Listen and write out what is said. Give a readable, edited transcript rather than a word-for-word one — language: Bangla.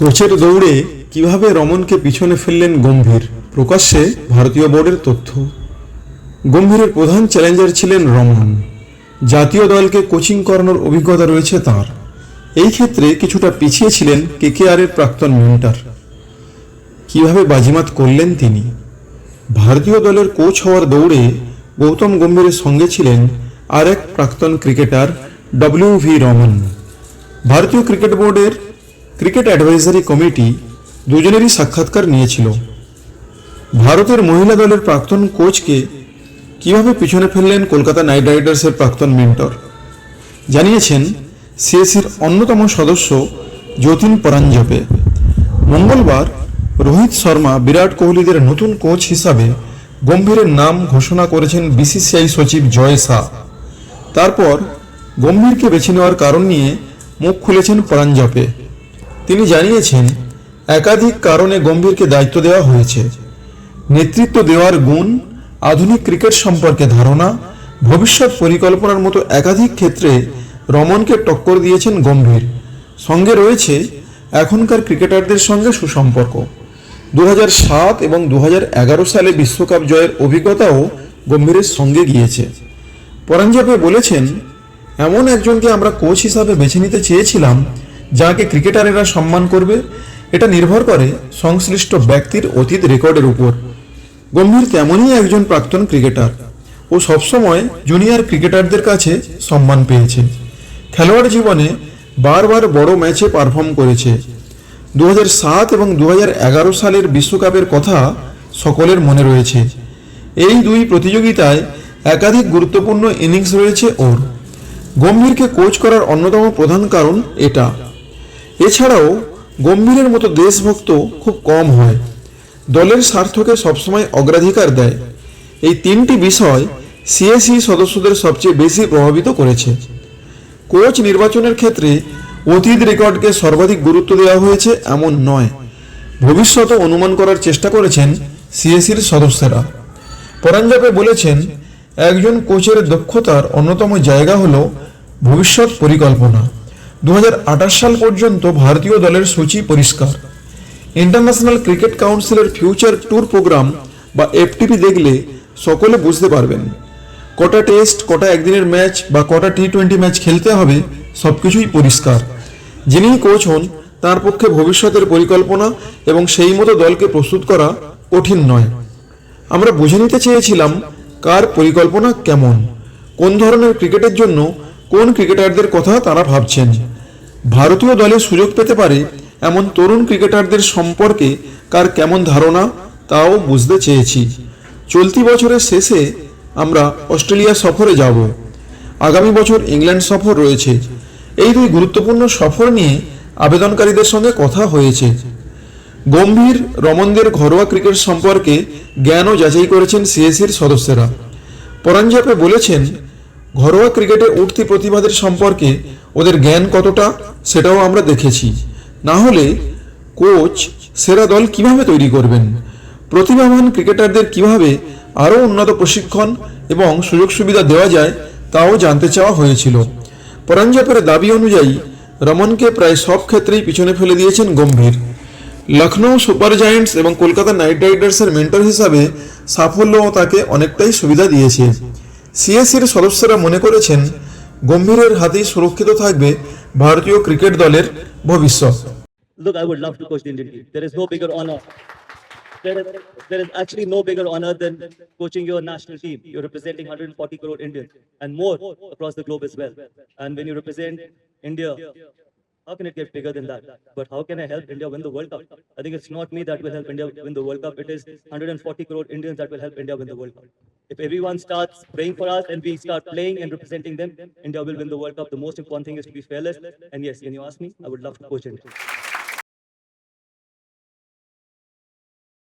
কোচের দৌড়ে কিভাবে রমনকে পিছনে ফেললেন গম্ভীর, প্রকাশ্যে ভারতীয় বোর্ডের তথ্য। গম্ভীরের প্রধান চ্যালেঞ্জার ছিলেন রমন। জাতীয় দলকে কোচিং করানোর অভিজ্ঞতা রয়েছে তার। এই ক্ষেত্রে কিছুটা পিছিয়ে ছিলেন কেকেআরের প্রাক্তন মেন্টর। কিভাবে বাজিমাত করলেন তিনি? ভারতীয় দলের কোচ হওয়ার দৌড়ে গৌতম গম্ভীরের সঙ্গে ছিলেন আর এক প্রাক্তন ক্রিকেটার ডব্লিউ.ভি. রমন। ভারতীয় ক্রিকেট বোর্ডের ক্রিকেট অ্যাডভাইজারি কমিটি দুজনেরই সাক্ষাৎকার নিয়েছিল। ভারতের মহিলা দলের প্রাক্তন কোচকে কিভাবে পিছনে ফেললেন কলকাতা নাইট রাইডার্সের প্রাক্তন মেন্টর, জানিয়েছেন সিএসির অন্যতম সদস্য যতীন পরাঞ্জপে। মঙ্গলবার রোহিত শর্মা, বিরাট কোহলিদের নতুন কোচ হিসাবে গম্ভীরের নাম ঘোষণা করেছেন বিসিসিআই সচিব জয় শাহ। তারপর গম্ভীরকে বেছে নেওয়ার কারণ নিয়ে মুখ খুলেছেন পরাঞ্জপে। তিনি জানিয়েছেন, একাধিক কারণে গম্ভীরকে দায়িত্ব দেওয়া হয়েছে। নেতৃত্ব দেওয়ার গুণ, আধুনিক ক্রিকেট সম্পর্কে ধারণা, ভবিষ্যৎ পরিকল্পনার মতো একাধিক ক্ষেত্রে রমনকে টক্কর দিয়েছেন গম্ভীর। সঙ্গে রয়েছে এখনকার ক্রিকেটারদের সঙ্গে সুসম্পর্ক। 2007 এবং 2011 সালে বিশ্বকাপ জয়ের অভিজ্ঞতাও গম্ভীরের সঙ্গে গিয়েছে। পরাঞ্জপে বলেছেন, এমন একজনকে আমরা কোচ হিসাবে বেছে নিতে চেয়েছিলাম যাকে ক্রিকেটারেরা সম্মান করবে। এটা নির্ভর করে সংশ্লিষ্ট ব্যক্তির অতীত রেকর্ডের উপর। গম্ভীর তেমনই একজন প্রাক্তন ক্রিকেটার। ও সবসময় জুনিয়র ক্রিকেটারদের কাছে সম্মান পেয়েছে। খেলোয়াড় জীবনে বারবার বড় ম্যাচে পারফর্ম করেছে। 2007 এবং 2011 সালের বিশ্বকাপের কথা সকলের মনে রয়েছে। এই দুই প্রতিযোগিতায় একাধিক গুরুত্বপূর্ণ ইনিংস রয়েছে ওর। গম্ভীরকে কোচ করার অন্যতম প্রধান কারণ এটা। এছাড়াও গম্ভীরের মতো দেশভক্ত খুব কম হয়। দলের স্বার্থকে সবসময় অগ্রাধিকার দেয়। এই তিনটি বিষয় সিএসি সদস্যদের সবচেয়ে বেশি প্রভাবিত করেছে। কোচ নির্বাচনের ক্ষেত্রে অতীত রেকর্ডকে সর্বাধিক গুরুত্ব দেওয়া হয়েছে এমন নয়, ভবিষ্যৎ অনুমান করার চেষ্টা করেছেন সিএসির সদস্যরা। পরাঞ্জপে বলেছেন, একজন কোচের দক্ষতার অন্যতম জায়গা হল ভবিষ্যৎ পরিকল্পনা। 2028 সাল পর্যন্ত ভারতীয় দলের সূচি পরিষ্কার। ইন্টারন্যাশনাল ক্রিকেট কাউন্সিলের ফিউচার ট্যুর প্রোগ্রাম বা এফটিপি দেখলে সকলে বুঝতে পারবেন কটা টেস্ট, কটা একদিনের ম্যাচ বা কটা টি20 ম্যাচ খেলতে হবে, সবকিছুই পরিষ্কার। যিনিই কোচ হন তার পক্ষে ভবিষ্যতের পরিকল্পনা এবং সেই মতো দলকে প্রস্তুত করা কঠিন নয়। আমরা বুঝে নিতে চেয়েছিলাম কার পরিকল্পনা কেমন, কোন ধরনের ক্রিকেটের জন্য কোন ক্রিকেটারদের কথা তারা ভাবছেন। ভারতীয় দলে সুযোগ পেতে পারে এমন তরুণ ক্রিকেটারদের সম্পর্কে কার কেমন ধারণা, তাও বুঝতে চেয়েছি। চলতি বছরের শেষে আমরা অস্ট্রেলিয়া সফরে যাব। আগামী বছর ইংল্যান্ড সফর রয়েছে। এই দুই গুরুত্বপূর্ণ সফর নিয়ে আবেদনকারীদের সঙ্গে কথা হয়েছে। গম্ভীর, রমনদের ঘরোয়া ক্রিকেট সম্পর্কে জ্ঞানও যাচাই করেছেন সিএসির সদস্যরা। পরাঞ্জপে বলেছেন, ঘরোয়া ক্রিকেটে উঠতি প্রতিভাদের সম্পর্কে ওদের জ্ঞান কতটা সেটাও আমরা দেখেছি। না হলে কোচ সেরা দল কিভাবে তৈরি করবেন? প্রতিভাবান ক্রিকেটারদের কিভাবে আরও উন্নত প্রশিক্ষণ এবং সুযোগ সুবিধা দেওয়া যায় তাও জানতে চাওয়া হয়েছিল। পরাঞ্জপের দাবি অনুযায়ী রমনকে প্রায় সব ক্ষেত্রেই পিছনে ফেলে দিয়েছেন গম্ভীর। লখনৌ সুপার জায়ান্টস এবং কলকাতা নাইট রাইডার্সের মেন্টর হিসাবে সাফল্যও তাকে অনেকটাই সুবিধা দিয়েছে। সিএসির সদস্যরা মনে করেছেন, গম্ভীরের হাতেই সুরক্ষিত থাকবে ভারতীয় ক্রিকেট দলের ভবিষ্যৎ। Look, I would love to coach the Indian team. There is no bigger honor. There is actually no bigger honor than coaching your national team. You're representing 140 crore Indians and more across the globe as well. And when you represent India, how can it get bigger than that? But how can I help India win the World Cup? I think it's not me that will help India win the World Cup. It is 140 crore Indians that will help India win the World Cup. If everyone starts praying for us and we start playing and representing them, India will win the World Cup. The most important thing is to be fearless. And yes, when you ask me, I would love to coach India.